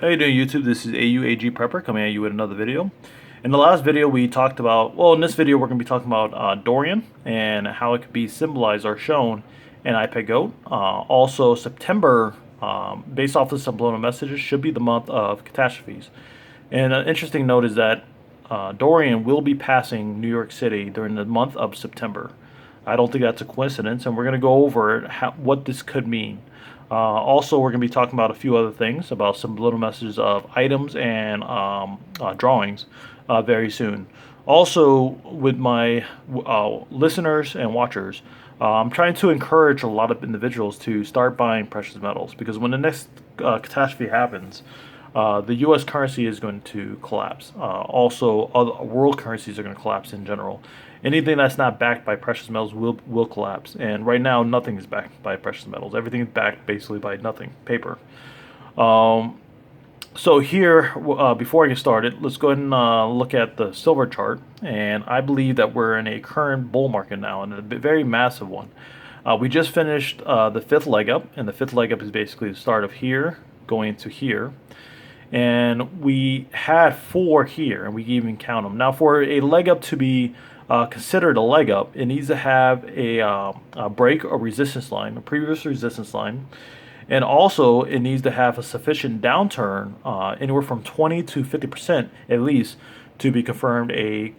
How you doing, YouTube? This is AUAG Prepper coming at you with another video. In the last video we talked about, well, in this video we're going to be talking about Dorian and how it could be symbolized or shown in iPad Go. Also, September, based off of subliminal messages, should be the month of catastrophes. And an interesting note is that Dorian will be passing New York City during the month of September. I don't think that's a coincidence, and we're going to go over what this could mean. Also, we're going to be talking about a few other things, about some little messages of items and drawings very soon. Also, with my listeners and watchers, I'm trying to encourage a lot of individuals to start buying precious metals, because when the next catastrophe happens, the U.S. currency is going to collapse. Also, other world currencies are going to collapse in general. Anything that's not backed by precious metals will collapse. And right now, nothing is backed by precious metals. Everything is backed basically by nothing, paper. So here, before I get started, let's go ahead and look at the silver chart. And I believe that we're in a current bull market now, and a very massive one. We just finished the fifth leg up, and the fifth leg up is basically the start of here going to here. And we had 4 here, and we can even count them. Now, for a leg up to be considered a leg up, it needs to have a break or resistance line, a previous resistance line, and also it needs to have a sufficient downturn, anywhere from 20 to 50% at least, to be confirmed a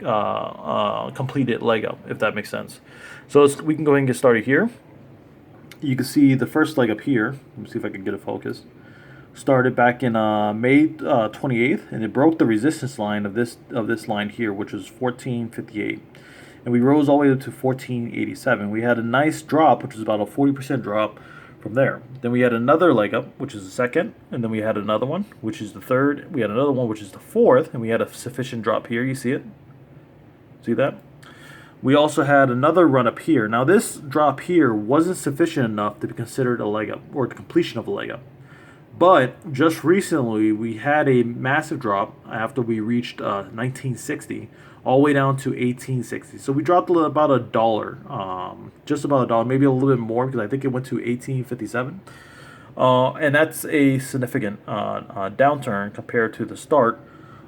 completed leg up, if that makes sense. So we can go ahead and get started here. You can see the first leg up here. Let me see if I can get a focus. Started back in May 28th, and it broke the resistance line of this line here, which was 1458, and we rose all the way up to 1487. We had a nice drop, which was about a 40% drop from there. Then we had another leg up, which is the second, and then we had another one, which is the third. We had another one, which is the fourth, and we had a sufficient drop here. You see it? See that? We also had another run up here. Now this drop here wasn't sufficient enough to be considered a leg up or the completion of a leg up. But just recently, we had a massive drop after we reached 1960, all the way down to 1860. So we dropped about $1, just about $1, maybe a little bit more, because I think it went to 1857. And that's a significant downturn compared to the start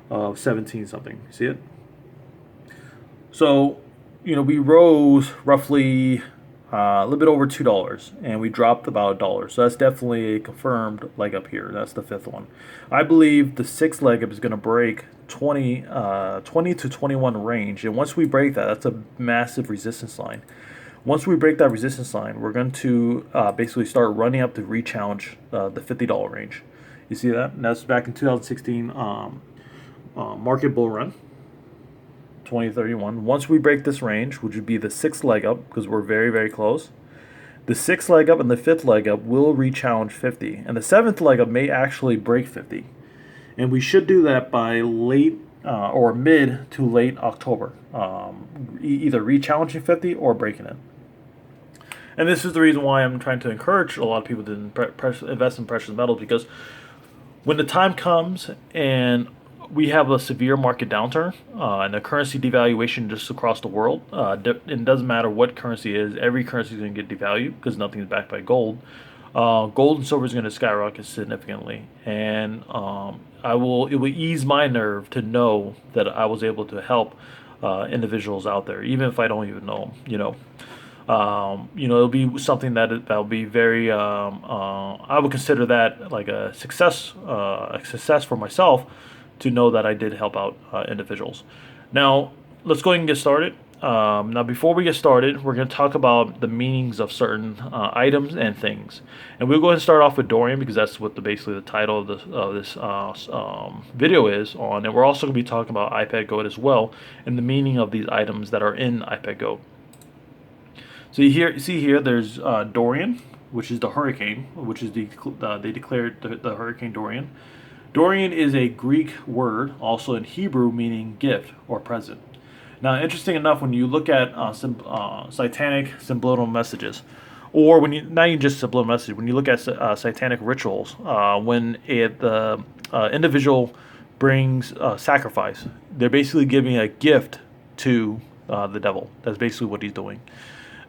of 17 something. You see it? So, we rose roughly a little bit over $2, and we dropped about $1. So that's definitely a confirmed leg up here. That's the fifth one. I believe the sixth leg up is going to break 20 to 21 range, and once we break that, that's a massive resistance line. Once we break that resistance line, we're going to basically start running up to re-challenge the $50 range. You see that? And that's back in 2016 market bull run. 2031. Once we break this range, which would be the sixth leg up, because we're very, very close, the sixth leg up and the fifth leg up will re-challenge 50, and the seventh leg up may actually break 50, and we should do that by late or mid to late October, either re-challenging 50 or breaking it. And this is the reason why I'm trying to encourage a lot of people to invest in precious metals, because when the time comes and we have a severe market downturn and a currency devaluation just across the world. It doesn't matter what currency it is. Every currency is going to get devalued because nothing is backed by gold. Gold and silver is going to skyrocket significantly, and it will ease my nerve to know that I was able to help individuals out there, even if I don't even know them. It'll be something that'll be very. I would consider that like a success for myself, to know that I did help out individuals. Now, let's go ahead and get started. Now, before we get started, we're going to talk about the meanings of certain items and things. And we'll go ahead and start off with Dorian, because that's what basically the title of this video is on. And we're also going to be talking about iPad Go as well, and the meaning of these items that are in iPad Go. So you see here, there's Dorian, which is the hurricane, which is they declared the hurricane Dorian. Dorian is a Greek word, also in Hebrew, meaning gift or present. Now, interesting enough, when you look at satanic subliminal messages, or not even just subliminal messages, when you look at satanic rituals, when the individual brings sacrifice, they're basically giving a gift to the devil. That's basically what he's doing.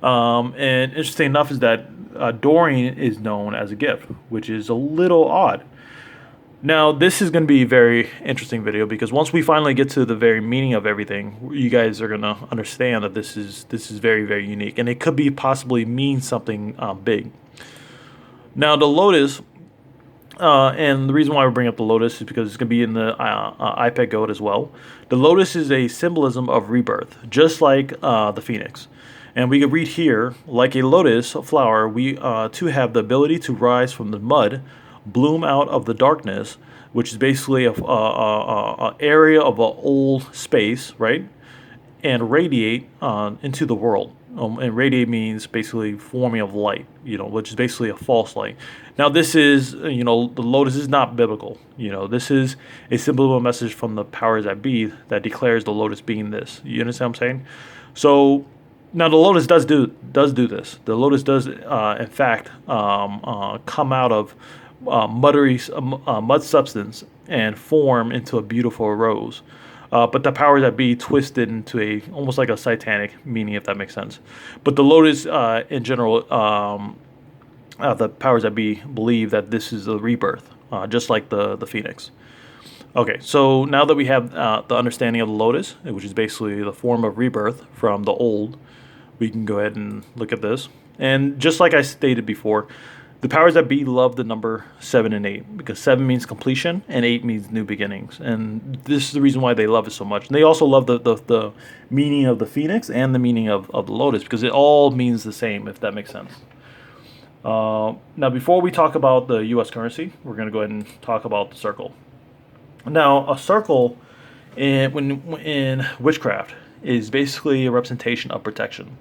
And interesting enough is that Dorian is known as a gift, which is a little odd. Now, this is going to be a very interesting video because once we finally get to the very meaning of everything, you guys are going to understand that this is very, very unique, and it could be possibly mean something big. Now, the lotus, and the reason why we bring up the lotus is because it's going to be in the iPad Goat as well. The lotus is a symbolism of rebirth, just like the phoenix. And we can read here, like a lotus flower, we too have the ability to rise from the mud, bloom out of the darkness, which is basically a area of an old space, right? And radiate into the world. And radiate means basically forming of light, which is basically a false light. Now, this is, the lotus is not biblical. This is a simple message from the powers that be that declares the lotus being this. You understand what I'm saying? So, now the lotus does do this. The lotus does, in fact, come out of mud substance and form into a beautiful rose. But the powers that be twisted into almost like a satanic meaning, if that makes sense. But the lotus, in general, the powers that be believe that this is a rebirth, just like the phoenix. Okay, so now that we have the understanding of the lotus, which is basically the form of rebirth from the old, we can go ahead and look at this. And just like I stated before, the powers that be love the number 7 and 8 because 7 means completion and 8 means new beginnings. And this is the reason why they love it so much. And they also love the meaning of the phoenix and the meaning of the lotus because it all means the same, if that makes sense. Now, before we talk about the U.S. currency, we're going to go ahead and talk about the circle. Now, a circle in witchcraft is basically a representation of protection.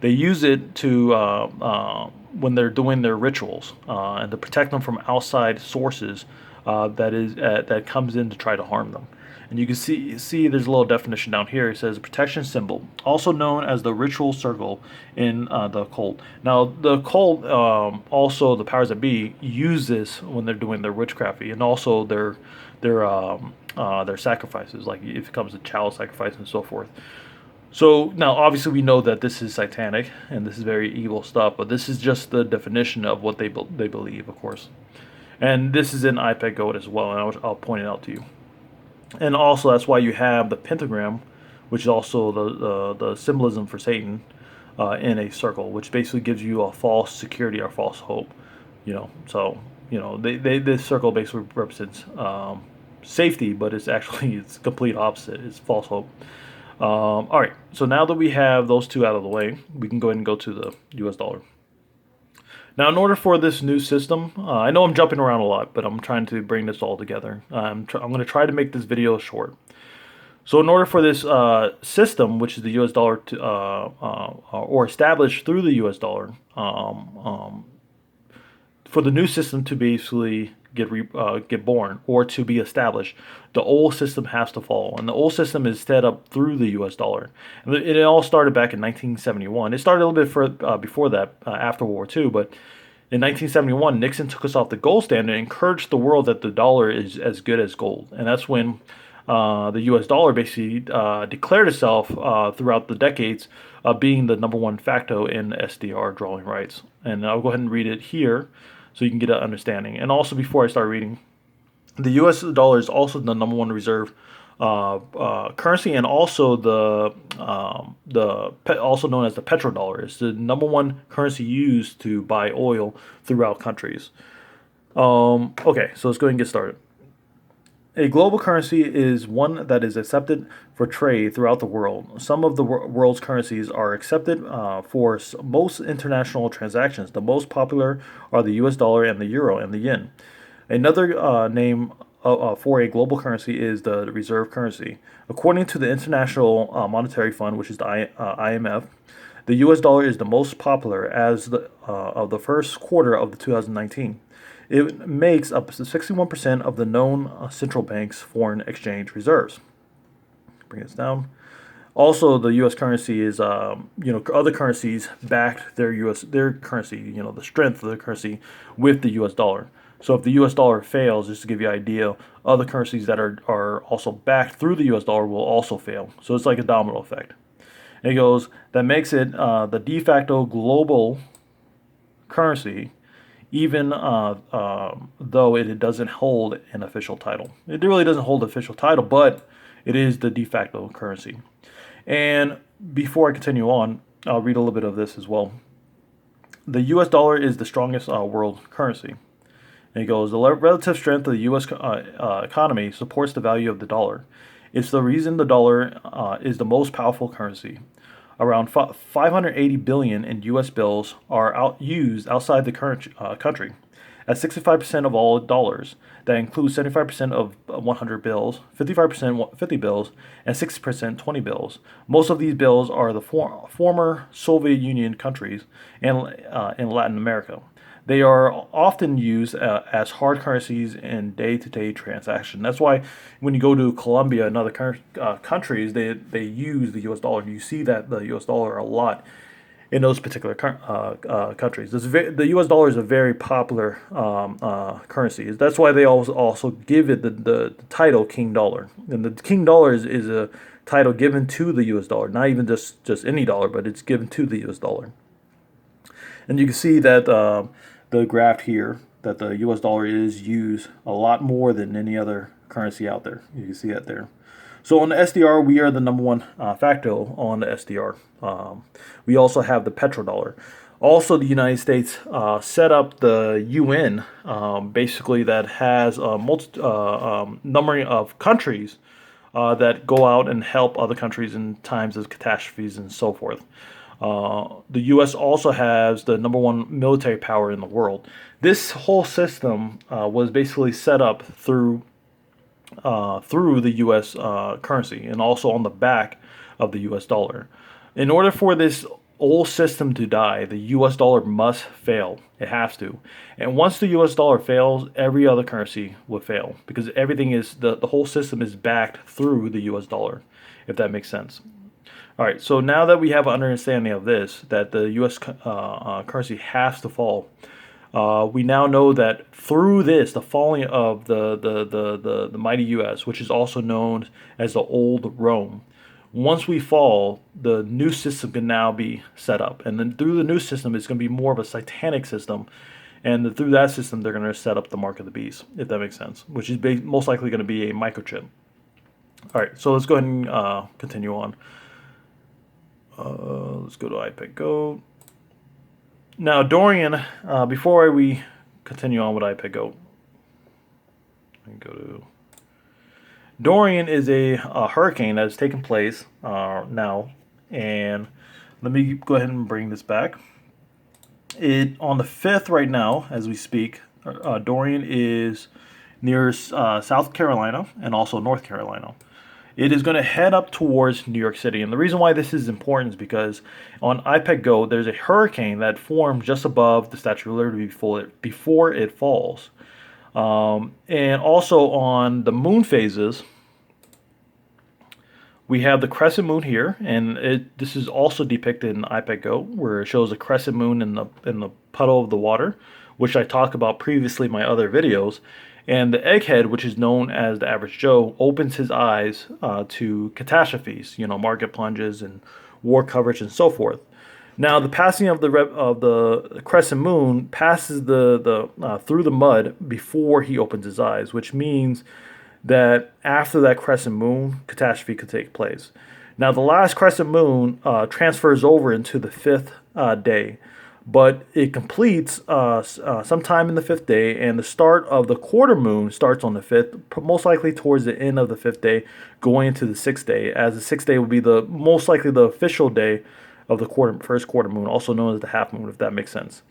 They use it to when they're doing their rituals and to protect them from outside sources that comes in to try to harm them. And you can see there's a little definition down here. It says protection symbol, also known as the ritual circle in the occult. Now, the occult, also the powers that be, use this when they're doing their witchcrafty and also their sacrifices, like if it comes to child sacrifice and so forth. So now, obviously, we know that this is satanic and this is very evil stuff, but this is just the definition of what they believe, of course. And this is in iPad Goat as well, and I'll point it out to you. And also, that's why you have the pentagram, which is also the symbolism for Satan, in a circle, which basically gives you a false security or false hope. So this circle basically represents safety, but it's complete opposite. It's false hope. All right, so now that we have those two out of the way, we can go ahead and go to the US dollar. Now, in order for this new system, I know I'm jumping around a lot, but I'm trying to bring this all together. I'm going to try to make this video short. So in order for this system, which is the US dollar, or established through the US dollar, for the new system to basically get born or to be established, the old system has to fall, and the old system is set up through the U.S. dollar. And it all started back in 1971. It started a little bit before that, after World War II, but in 1971, Nixon took us off the gold standard and encouraged the world that the dollar is as good as gold, and that's when the U.S. dollar basically declared itself throughout the decades being the number one facto in SDR drawing rights. And I'll go ahead and read it here, so you can get an understanding. And also, before I start reading, the U.S. dollar is also the number one reserve currency, and also also known as the petrodollar. It's the number one currency used to buy oil throughout countries. Okay, so let's go ahead and get started. A global currency is one that is accepted for trade throughout the world. Some of the world's currencies are accepted for most international transactions. The most popular are the US dollar and the euro and the yen. Another name for a global currency is the reserve currency. According to the International Monetary Fund, which is the IMF, the US dollar is the most popular as of the first quarter of the 2019. It makes up 61% of the known central bank's foreign exchange reserves. Bring this down. Also, the U.S. currency is, other currencies backed their currency, the strength of their currency with the U.S. dollar. So if the U.S. dollar fails, just to give you an idea, other currencies that are also backed through the U.S. dollar will also fail. So it's like a domino effect. And it goes, that makes it the de facto global currency, even though it doesn't hold an official title. It really doesn't hold an official title, but it is the de facto currency. And before I continue on, I'll read a little bit of this as well. The U.S. dollar is the strongest world currency. And it goes, the relative strength of the U.S. Economy supports the value of the dollar. It's the reason the dollar is the most powerful currency. Around 580 billion in U.S. bills are used outside the country. At 65% of all dollars, that includes 75% of 100 bills, 55% 50 bills, and 60% 20 bills. Most of these bills are the former Soviet Union countries and in Latin America. They are often used as hard currencies in day-to-day transaction. That's why when you go to Colombia and other countries, they use the U.S. dollar. You see that the U.S. dollar a lot in those particular countries. The U.S. dollar is a very popular currency. That's why they also give it the title King Dollar. And the King Dollar is a title given to the U.S. dollar, not even just any dollar, but it's given to the U.S. dollar. And you can see that the graph here, that the U.S. dollar is used a lot more than any other currency out there. You can see that there. So on the SDR, we are the number one facto on the SDR. We also have the petrodollar. Also, the United States set up the UN, basically that has a number of countries that go out and help other countries in times of catastrophes and so forth. The U.S. also has the number one military power in the world. This whole system was basically set up through the U.S. Currency and also on the back of the U.S. dollar. In order for this old system to die, the U.S. dollar must fail. It has to. And once the U.S. dollar fails, every other currency will fail because everything is the whole system is backed through the U.S. dollar, if that makes sense. All right, so now that we have an understanding of this, that the U.S. Currency has to fall, we now know that through this, the falling of the mighty U.S., which is also known as the Old Rome, once we fall, the new system can now be set up. And then through the new system, it's going to be more of a satanic system. And through that system, they're going to set up the mark of the beast, if that makes sense, which is most likely going to be a microchip. All right, so let's go ahead and continue on. Let's go to iPad Go. Now, Dorian, before we continue on with iPad Go, let me go to Dorian is a hurricane that has taken place now, and let me go ahead and bring this back. On the 5th right now, as we speak, Dorian is near South Carolina and also North Carolina. It is going to head up towards New York City. And the reason why this is important is because on iPad Go, there's a hurricane that formed just above the Statue of Liberty before it falls. And also on the moon phases, we have the crescent moon here. And this is also depicted in iPad Go, where it shows a crescent moon in the puddle of the water, which I talked about previously in my other videos. And the egghead, which is known as the average Joe, opens his eyes to catastrophes, market plunges and war coverage and so forth. Now, the passing of the crescent moon passes through the mud before he opens his eyes, which means that after that crescent moon, catastrophe could take place. Now, the last crescent moon transfers over into the 5th day. But it completes sometime in the 5th day, and the start of the quarter moon starts on the 5th, most likely towards the end of the 5th day, going into the 6th day, as the 6th day will be most likely the official day of the first quarter moon, also known as the half moon, if that makes sense.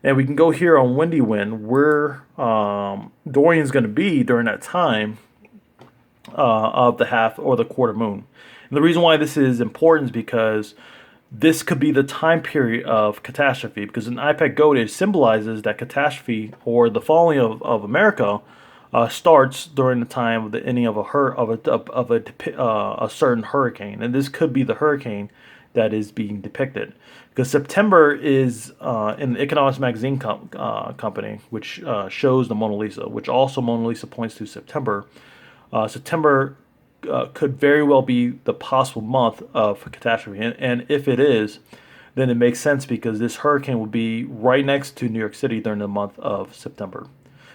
And we can go here on Windy Wind, where Dorian's going to be during that time of the half or the quarter moon. And the reason why this is important is because this could be the time period of catastrophe, because in iPad Go it symbolizes that catastrophe or the falling of America starts during the time of the ending of a certain hurricane, and this could be the hurricane that is being depicted. Because September is in the Economics Magazine company, which shows the Mona Lisa, which also Mona Lisa points to September. September could very well be the possible month of catastrophe. And if it is, then it makes sense because this hurricane will be right next to New York City during the month of September,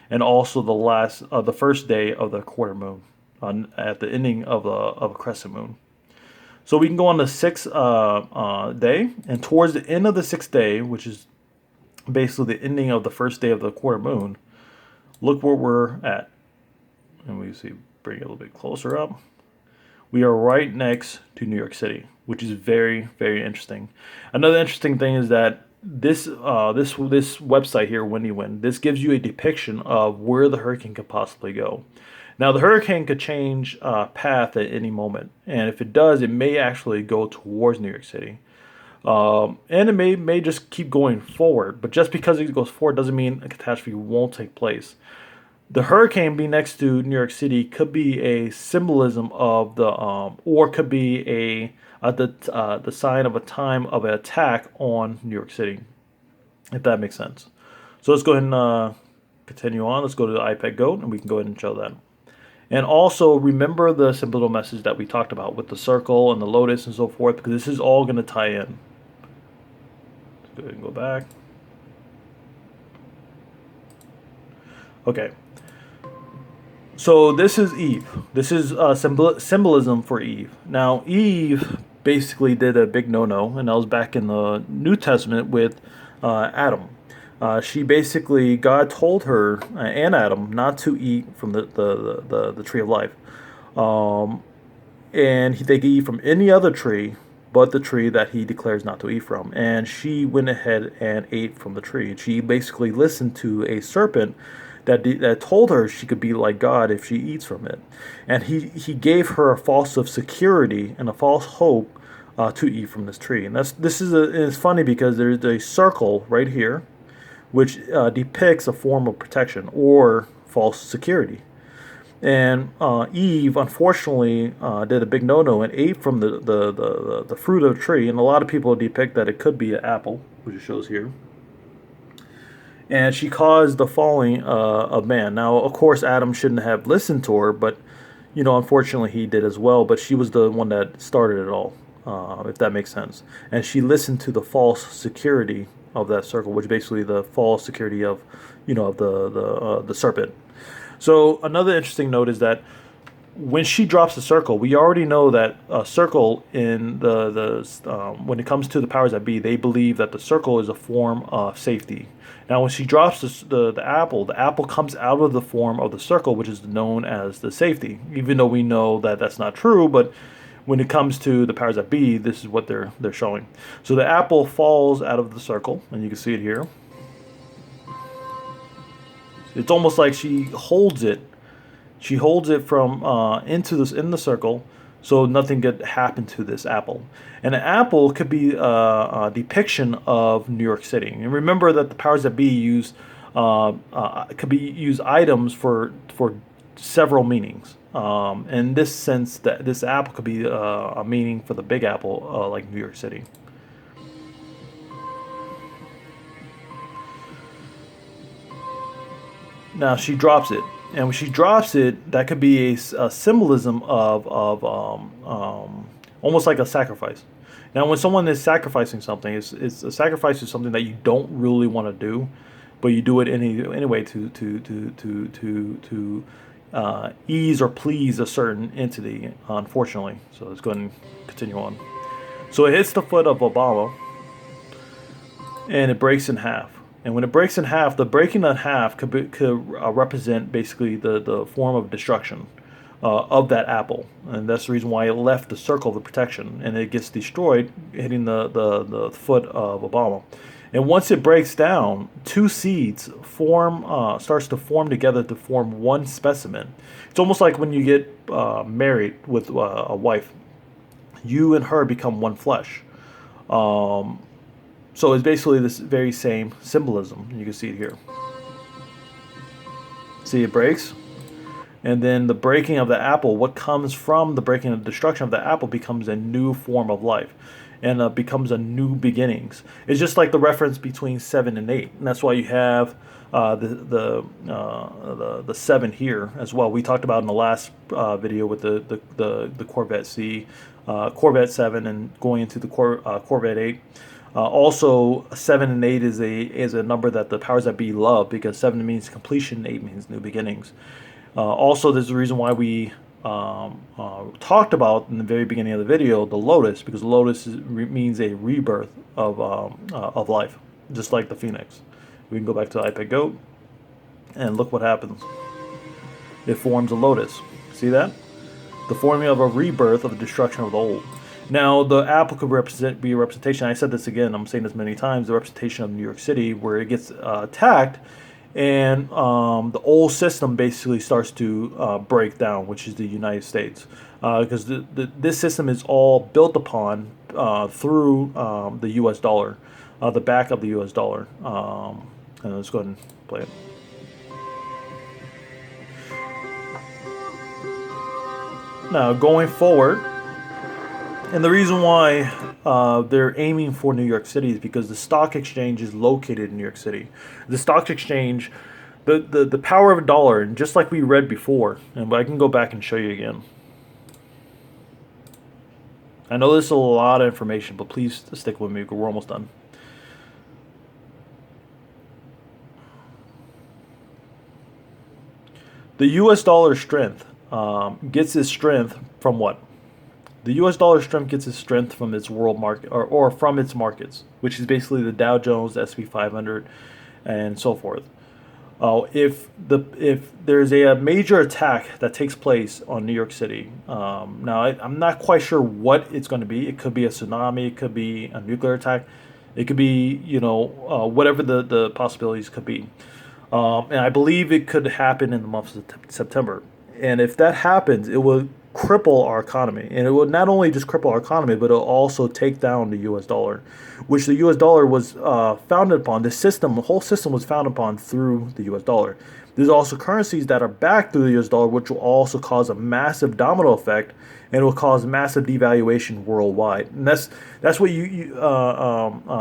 and also the first day of the quarter moon, at the ending of a crescent moon. So we can go on the sixth day, and towards the end of the sixth day, which is basically the ending of the first day of the quarter moon, look where we're at. And we see, bring it a little bit closer up. We are right next to New York City, which is very, very interesting. Another interesting thing is that this website here, Windy Wind, this gives you a depiction of where the hurricane could possibly go. Now, the hurricane could change path at any moment, and if it does, it may actually go towards New York City. And it may just keep going forward, but just because it goes forward doesn't mean a catastrophe won't take place. The hurricane being next to New York City could be a symbolism of or could be the sign of a time of an attack on New York City, if that makes sense. So let's go ahead and continue on. Let's go to the iPad Goat, and we can go ahead and show that. And also remember the subliminal message that we talked about with the circle and the lotus and so forth, because this is all going to tie in. Let's go ahead and go back. Okay. So this is Eve. This is symbolism for Eve. Now, Eve basically did a big no-no, and that was back in the New Testament with Adam. She basically, God told her and Adam not to eat from the tree of life. And they could eat from any other tree but the tree that he declares not to eat from. And she went ahead and ate from the tree. She basically listened to a serpent that told her she could be like God if she eats from it. And he gave her a false of security and a false hope to eat from this tree. And it's funny because there's a circle right here, which depicts a form of protection or false security. And Eve, unfortunately, did a big no-no and ate from the fruit of the tree. And a lot of people depict that it could be an apple, which it shows here. And she caused the falling of man. Now, of course, Adam shouldn't have listened to her, but, unfortunately he did as well. But she was the one that started it all, if that makes sense. And she listened to the false security of that circle, which basically the false security of, of the serpent. So another interesting note is that when she drops the circle, we already know that a circle in when it comes to the powers that be, they believe that the circle is a form of safety. Now, when she drops the apple comes out of the form of the circle, which is known as the safety. Even though we know that that's not true, but when it comes to the powers that be, this is what they're showing. So the apple falls out of the circle, and you can see it here. It's almost like she holds it. She holds it from in the circle, so nothing could happen to this apple. And an apple could be a depiction of New York City. And remember that the powers that be use items for several meanings. In this sense, that this apple could be a meaning for the Big Apple, like New York City. Now she drops it. And when she drops it, that could be a symbolism of almost like a sacrifice. Now, when someone is sacrificing something, it's a sacrifice is something that you don't really want to do, but you do it anyway to ease or please a certain entity. Unfortunately, so let's go ahead and continue on. So it hits the foot of Obama, and it breaks in half. And when it breaks in half, the breaking in half could represent basically the form of destruction of that apple. And that's the reason why it left the circle of protection. And it gets destroyed, hitting the foot of Obama. And once it breaks down, two seeds starts to form together to form one specimen. It's almost like when you get married with a wife. You and her become one flesh. So it's basically this very same symbolism. You can see it here. See, it breaks. And then the breaking of the apple, what comes from the breaking and destruction of the apple becomes a new form of life. And becomes a new beginnings. It's just like the reference between 7 and 8. And that's why you have the 7 here as well. We talked about in the last video with the Corvette C, Corvette 7 and going into the Corvette 8. Also, 7 and 8 is a number that the powers that be love, because 7 means completion, 8 means new beginnings. Also, there's a reason why we talked about in the very beginning of the video the lotus, because lotus means a rebirth of life, just like the phoenix. We can go back to the iPad Goat and look what happens. It forms a lotus. See that? The forming of a rebirth of the destruction of the old. Now, the apple could be a representation. I said this again, I'm saying this many times, the representation of New York City, where it gets attacked, and the old system basically starts to break down, which is the United States. Because this system is all built upon through the U.S. dollar, the back of the U.S. dollar. And let's go ahead and play it. Now, going forward, and the reason why they're aiming for New York City is because the stock exchange is located in New York City. The stock exchange, the power of a dollar, and just like we read before, and I can go back and show you again. I know this is a lot of information, but please stick with me because we're almost done. The U.S. dollar strength gets its strength from what? The U.S. dollar strength gets its strength from its world market, or from its markets, which is basically the Dow Jones, the S&P 500, and so forth. If there's a major attack that takes place on New York City, now I'm not quite sure what it's going to be. It could be a tsunami, it could be a nuclear attack, it could be whatever the possibilities could be. And I believe it could happen in the month of September. And if that happens, it will cripple our economy. And it will not only just cripple our economy, but it'll also take down the U.S. dollar, which the U.S. dollar was founded upon. The whole system was founded upon through the U.S. dollar. There's also currencies that are backed through the U.S. dollar, which will also cause a massive domino effect, and it will cause massive devaluation worldwide. And that's what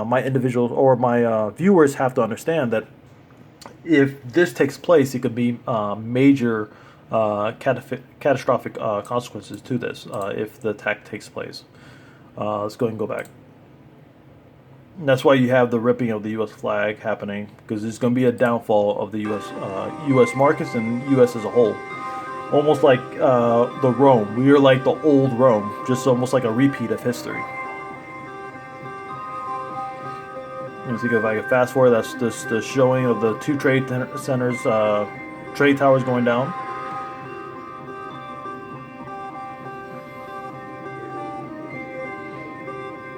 my individuals or my viewers have to understand, that if this takes place, it could be major catastrophic consequences to this if the attack takes place. Let's go ahead and go back. And that's why you have the ripping of the U.S. flag happening, because there's going to be a downfall of the U.S. markets and U.S. as a whole. Almost like the Rome. We are like the old Rome, just almost like a repeat of history. As you go, if I can fast forward, that's just the showing of the two trade centers, trade towers going down.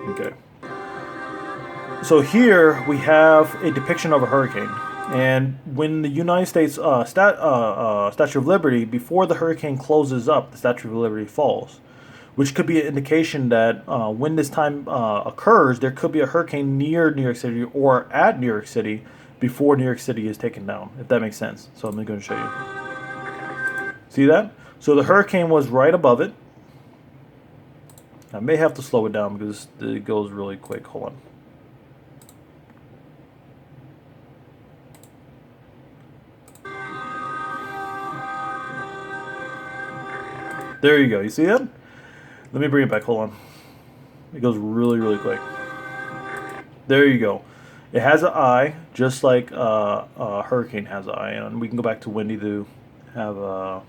Okay. So here we have a depiction of a hurricane. And when the United States Statue of Liberty, before the hurricane closes up, the Statue of Liberty falls, which could be an indication that when this time occurs, there could be a hurricane near New York City or at New York City before New York City is taken down, if that makes sense. So I'm going to show you. See that? So the hurricane was right above it. I may have to slow it down because it goes really quick. Hold on. There you go. You see that? Let me bring it back. Hold on. It goes really, really quick. There you go. It has an eye, just like a hurricane has an eye. And we can go back to Wendy to have a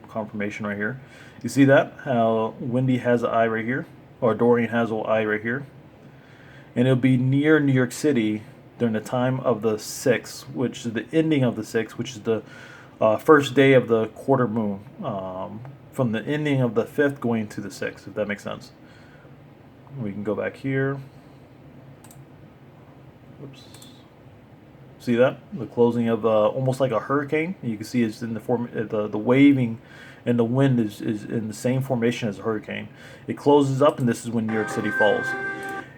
confirmation right here. You see that? How Wendy has an eye right here, or Dorian has an eye right here. And it'll be near New York City during the time of the 6th, which is the ending of the 6th, which is the first day of the quarter moon. From the ending of the 5th going to the 6th, if that makes sense. We can go back here. Oops. See that? The closing of almost like a hurricane. You can see it's in the waving, and the wind is in the same formation as a hurricane. It closes up, and this is when New York City falls.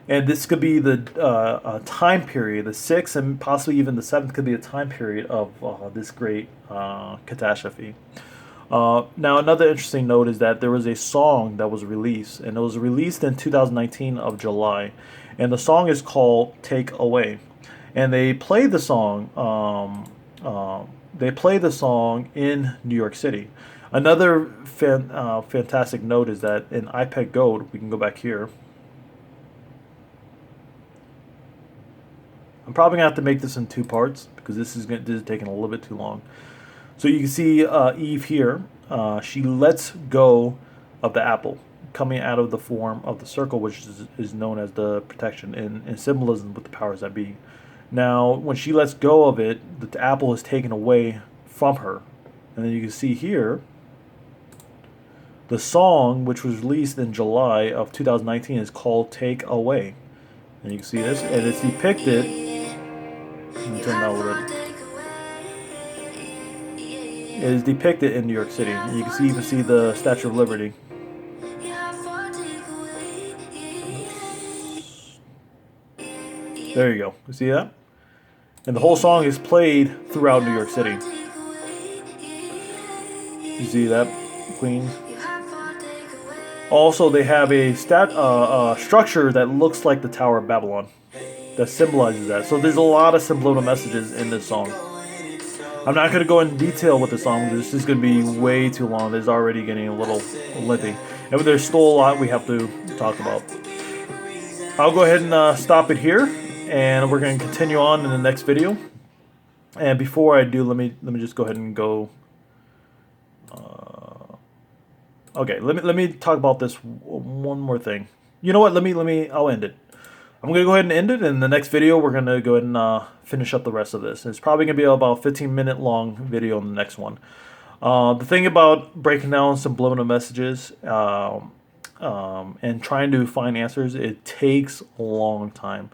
And this could be the time period, the 6th and possibly even the 7th could be a time period of this great catastrophe. Now, another interesting note is that there was a song that was released, and it was released in 2019 of July, and the song is called "Take Away," and they play the song. In New York City. Another fantastic note is that in iPad Gold, we can go back here. I'm probably gonna have to make this in 2 parts because this is taking a little bit too long. So you can see Eve here. She lets go of the apple, coming out of the form of the circle, which is known as the protection in symbolism with the powers that be. Now, when she lets go of it, the apple is taken away from her. And then you can see here, the song, which was released in July of 2019, is called Take Away. And you can see this, and it's depicted. Let me turn that a little bit. It is depicted in New York City. And you can even see the Statue of Liberty. There you go. You see that? And the whole song is played throughout New York City. You see that, Queens? Also, they have a structure that looks like the Tower of Babylon that symbolizes that. So there's a lot of subliminal messages in this song. I'm not going to go in detail with the song. This is going to be way too long. There's already getting a little lengthy. And there's still a lot we have to talk about. I'll go ahead and stop it here. And we're going to continue on in the next video. And before I do, let me just go ahead and go. Okay, let me talk about this one more thing. You know what? I'll end it. I'm gonna go ahead and end it. In the next video, we're gonna go ahead and finish up the rest of this. It's probably gonna be about 15-minute long video in the next one. The thing about breaking down subliminal messages and trying to find answers, it takes a long time.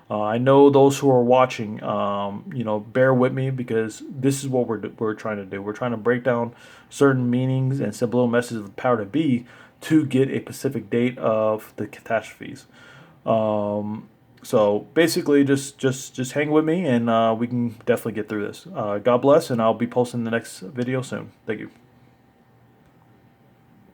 I know those who are watching, bear with me because this is what we're trying to do. We're trying to break down certain meanings and subliminal messages of the power to be to get a specific date of the catastrophes. So basically, just hang with me, and we can definitely get through this. God bless, and I'll be posting the next video soon. Thank you.